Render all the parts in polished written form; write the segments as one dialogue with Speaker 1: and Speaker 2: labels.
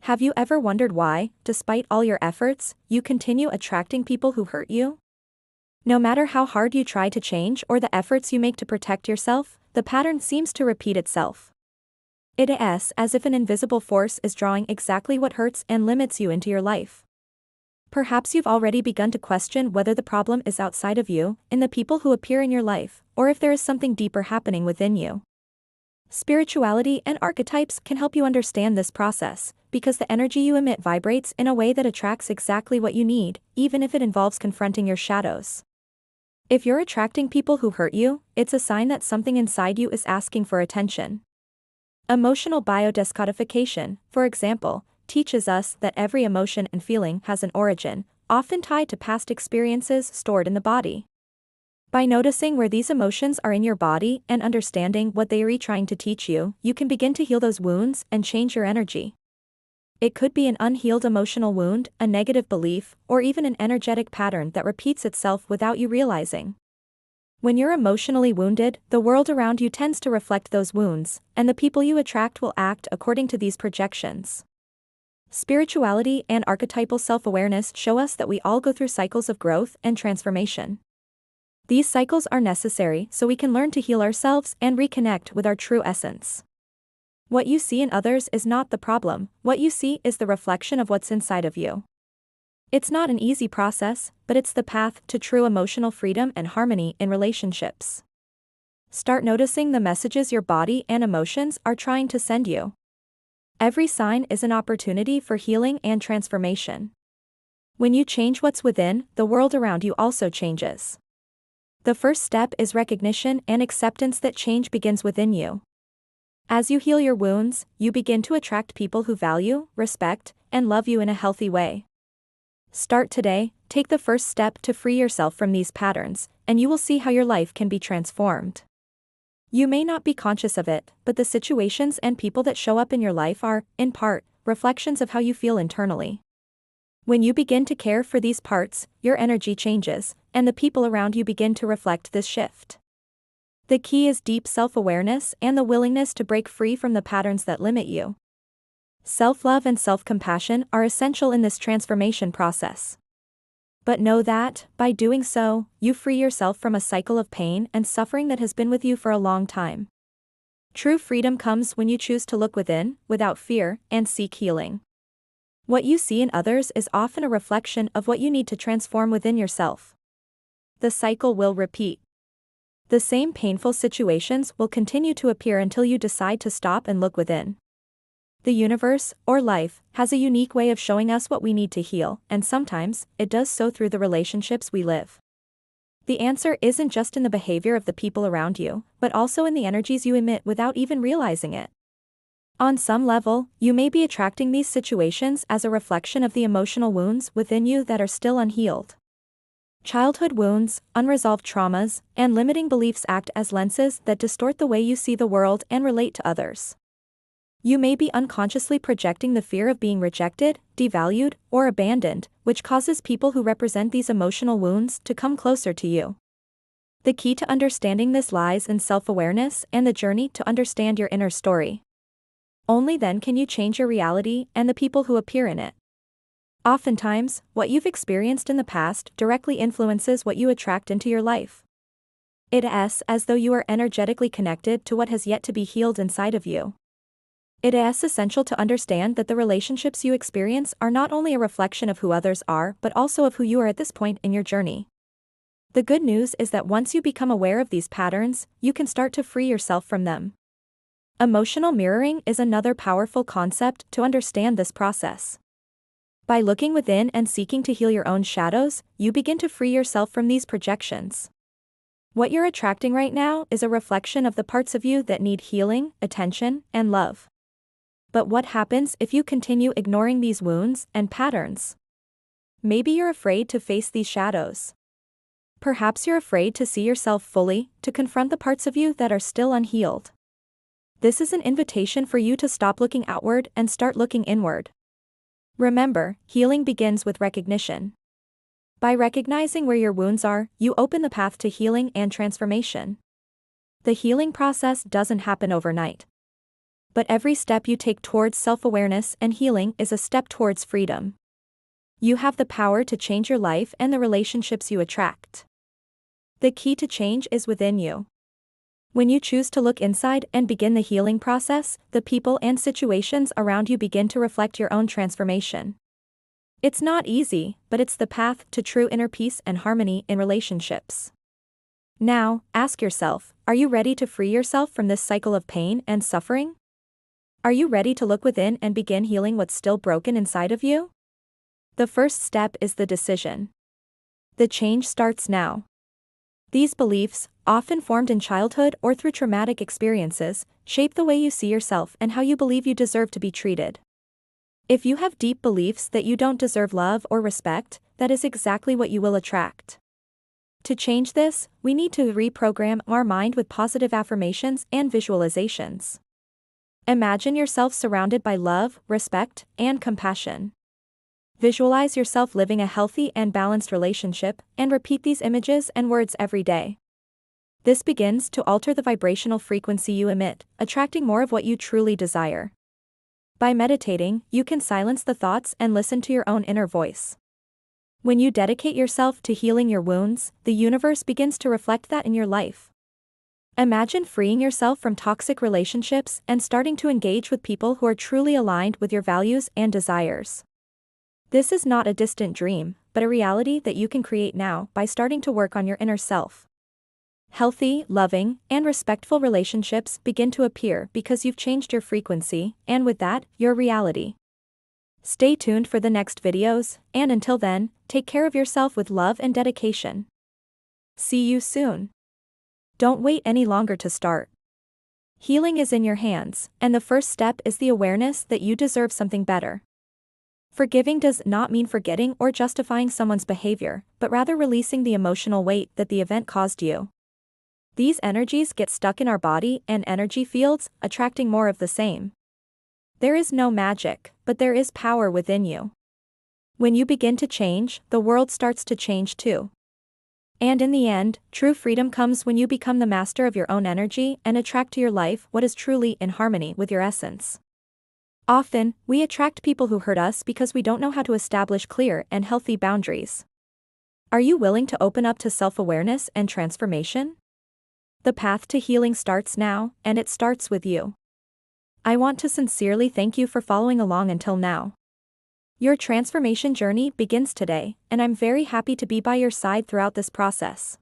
Speaker 1: Have you ever wondered why, despite all your efforts, you continue attracting people who hurt you? No matter how hard you try to change or the efforts you make to protect yourself, the pattern seems to repeat itself. It is as if an invisible force is drawing exactly what hurts and limits you into your life. Perhaps you've already begun to question whether the problem is outside of you, in the people who appear in your life, or if there is something deeper happening within you. Spirituality and archetypes can help you understand this process, because the energy you emit vibrates in a way that attracts exactly what you need, even if it involves confronting your shadows. If you're attracting people who hurt you, it's a sign that something inside you is asking for attention. Emotional biodescodification, for example, teaches us that every emotion and feeling has an origin, often tied to past experiences stored in the body. By noticing where these emotions are in your body and understanding what they are trying to teach you, you can begin to heal those wounds and change your energy. It could be an unhealed emotional wound, a negative belief, or even an energetic pattern that repeats itself without you realizing. When you're emotionally wounded, the world around you tends to reflect those wounds, and the people you attract will act according to these projections. Spirituality and archetypal self-awareness show us that we all go through cycles of growth and transformation. These cycles are necessary so we can learn to heal ourselves and reconnect with our true essence. What you see in others is not the problem, what you see is the reflection of what's inside of you. It's not an easy process, but it's the path to true emotional freedom and harmony in relationships. Start noticing the messages your body and emotions are trying to send you. Every sign is an opportunity for healing and transformation. When you change what's within, the world around you also changes. The first step is recognition and acceptance that change begins within you. As you heal your wounds, you begin to attract people who value, respect, and love you in a healthy way. Start today, take the first step to free yourself from these patterns, and you will see how your life can be transformed. You may not be conscious of it, but the situations and people that show up in your life are, in part, reflections of how you feel internally. When you begin to care for these parts, your energy changes, and the people around you begin to reflect this shift. The key is deep self-awareness and the willingness to break free from the patterns that limit you. Self-love and self-compassion are essential in this transformation process. But know that, by doing so, you free yourself from a cycle of pain and suffering that has been with you for a long time. True freedom comes when you choose to look within, without fear, and seek healing. What you see in others is often a reflection of what you need to transform within yourself. The cycle will repeat. The same painful situations will continue to appear until you decide to stop and look within. The universe, or life, has a unique way of showing us what we need to heal, and sometimes, it does so through the relationships we live. The answer isn't just in the behavior of the people around you, but also in the energies you emit without even realizing it. On some level, you may be attracting these situations as a reflection of the emotional wounds within you that are still unhealed. Childhood wounds, unresolved traumas, and limiting beliefs act as lenses that distort the way you see the world and relate to others. You may be unconsciously projecting the fear of being rejected, devalued, or abandoned, which causes people who represent these emotional wounds to come closer to you. The key to understanding this lies in self-awareness and the journey to understand your inner story. Only then can you change your reality and the people who appear in it. Oftentimes, what you've experienced in the past directly influences what you attract into your life. It is as though you are energetically connected to what has yet to be healed inside of you. It is essential to understand that the relationships you experience are not only a reflection of who others are but also of who you are at this point in your journey. The good news is that once you become aware of these patterns, you can start to free yourself from them. Emotional mirroring is another powerful concept to understand this process. By looking within and seeking to heal your own shadows, you begin to free yourself from these projections. What you're attracting right now is a reflection of the parts of you that need healing, attention, and love. But what happens if you continue ignoring these wounds and patterns? Maybe you're afraid to face these shadows. Perhaps you're afraid to see yourself fully, to confront the parts of you that are still unhealed. This is an invitation for you to stop looking outward and start looking inward. Remember, healing begins with recognition. By recognizing where your wounds are, you open the path to healing and transformation. The healing process doesn't happen overnight. But every step you take towards self-awareness and healing is a step towards freedom. You have the power to change your life and the relationships you attract. The key to change is within you. When you choose to look inside and begin the healing process, the people and situations around you begin to reflect your own transformation. It's not easy, but it's the path to true inner peace and harmony in relationships. Now, ask yourself, are you ready to free yourself from this cycle of pain and suffering? Are you ready to look within and begin healing what's still broken inside of you? The first step is the decision. The change starts now. These beliefs, often formed in childhood or through traumatic experiences, shape the way you see yourself and how you believe you deserve to be treated. If you have deep beliefs that you don't deserve love or respect, that is exactly what you will attract. To change this, we need to reprogram our mind with positive affirmations and visualizations. Imagine yourself surrounded by love, respect, and compassion. Visualize yourself living a healthy and balanced relationship, and repeat these images and words every day. This begins to alter the vibrational frequency you emit, attracting more of what you truly desire. By meditating, you can silence the thoughts and listen to your own inner voice. When you dedicate yourself to healing your wounds, the universe begins to reflect that in your life. Imagine freeing yourself from toxic relationships and starting to engage with people who are truly aligned with your values and desires. This is not a distant dream, but a reality that you can create now by starting to work on your inner self. Healthy, loving, and respectful relationships begin to appear because you've changed your frequency, and with that, your reality. Stay tuned for the next videos, and until then, take care of yourself with love and dedication. See you soon. Don't wait any longer to start. Healing is in your hands, and the first step is the awareness that you deserve something better. Forgiving does not mean forgetting or justifying someone's behavior, but rather releasing the emotional weight that the event caused you. These energies get stuck in our body and energy fields, attracting more of the same. There is no magic, but there is power within you. When you begin to change, the world starts to change too. And in the end, true freedom comes when you become the master of your own energy and attract to your life what is truly in harmony with your essence. Often, we attract people who hurt us because we don't know how to establish clear and healthy boundaries. Are you willing to open up to self-awareness and transformation? The path to healing starts now, and it starts with you. I want to sincerely thank you for following along until now. Your transformation journey begins today, and I'm very happy to be by your side throughout this process.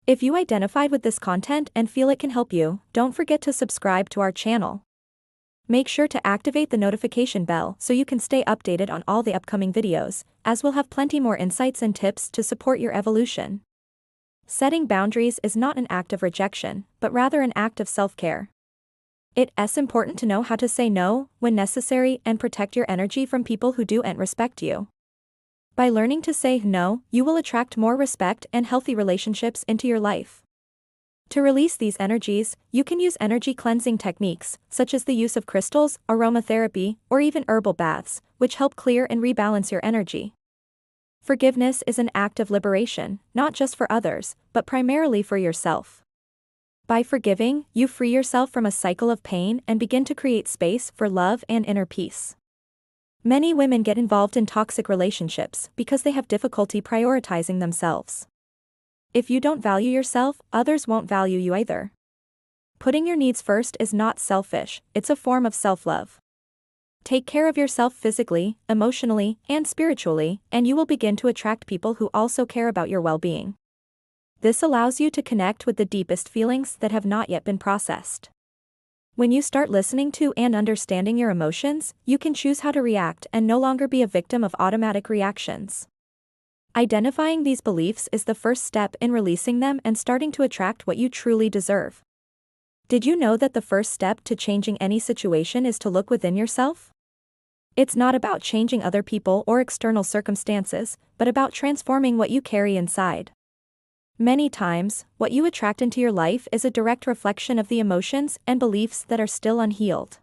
Speaker 1: If you identified with this content and feel it can help you, don't forget to subscribe to our channel. Make sure to activate the notification bell so you can stay updated on all the upcoming videos, as we'll have plenty more insights and tips to support your evolution. Setting boundaries is not an act of rejection, but rather an act of self-care. It's important to know how to say no when necessary and protect your energy from people who do and respect you. By learning to say no, you will attract more respect and healthy relationships into your life. To release these energies, you can use energy cleansing techniques, such as the use of crystals, aromatherapy, or even herbal baths, which help clear and rebalance your energy. Forgiveness is an act of liberation, not just for others, but primarily for yourself. By forgiving, you free yourself from a cycle of pain and begin to create space for love and inner peace. Many women get involved in toxic relationships because they have difficulty prioritizing themselves. If you don't value yourself, others won't value you either. Putting your needs first is not selfish, it's a form of self-love. Take care of yourself physically, emotionally, and spiritually, and you will begin to attract people who also care about your well-being. This allows you to connect with the deepest feelings that have not yet been processed. When you start listening to and understanding your emotions, you can choose how to react and no longer be a victim of automatic reactions. Identifying these beliefs is the first step in releasing them and starting to attract what you truly deserve. Did you know that the first step to changing any situation is to look within yourself? It's not about changing other people or external circumstances, but about transforming what you carry inside. Many times, what you attract into your life is a direct reflection of the emotions and beliefs that are still unhealed.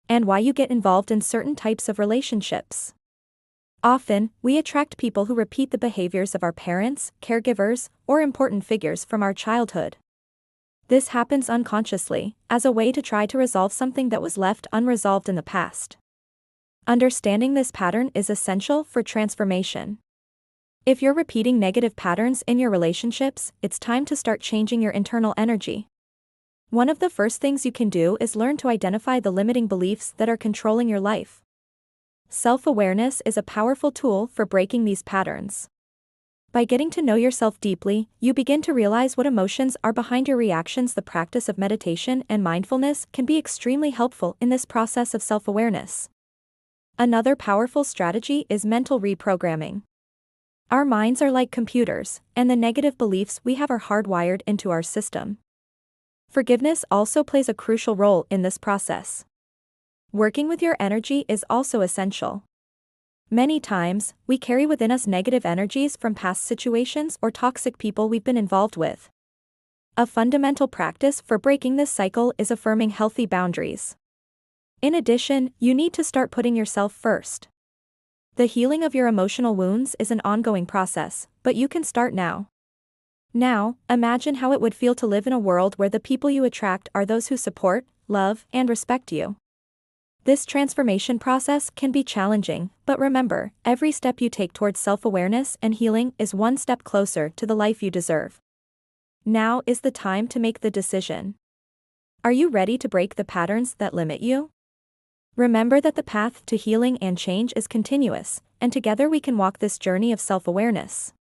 Speaker 1: And why you get involved in certain types of relationships. Often, we attract people who repeat the behaviors of our parents, caregivers, or important figures from our childhood. This happens unconsciously, as a way to try to resolve something that was left unresolved in the past. Understanding this pattern is essential for transformation. If you're repeating negative patterns in your relationships, it's time to start changing your internal energy. One of the first things you can do is learn to identify the limiting beliefs that are controlling your life. Self-awareness is a powerful tool for breaking these patterns. By getting to know yourself deeply, you begin to realize what emotions are behind your reactions. The practice of meditation and mindfulness can be extremely helpful in this process of self-awareness. Another powerful strategy is mental reprogramming. Our minds are like computers, and the negative beliefs we have are hardwired into our system. Forgiveness also plays a crucial role in this process. Working with your energy is also essential. Many times, we carry within us negative energies from past situations or toxic people we've been involved with. A fundamental practice for breaking this cycle is affirming healthy boundaries. In addition, you need to start putting yourself first. The healing of your emotional wounds is an ongoing process, but you can start now. Now, imagine how it would feel to live in a world where the people you attract are those who support, love, and respect you. This transformation process can be challenging, but remember, every step you take towards self-awareness and healing is one step closer to the life you deserve. Now is the time to make the decision. Are you ready to break the patterns that limit you? Remember that the path to healing and change is continuous, and together we can walk this journey of self-awareness.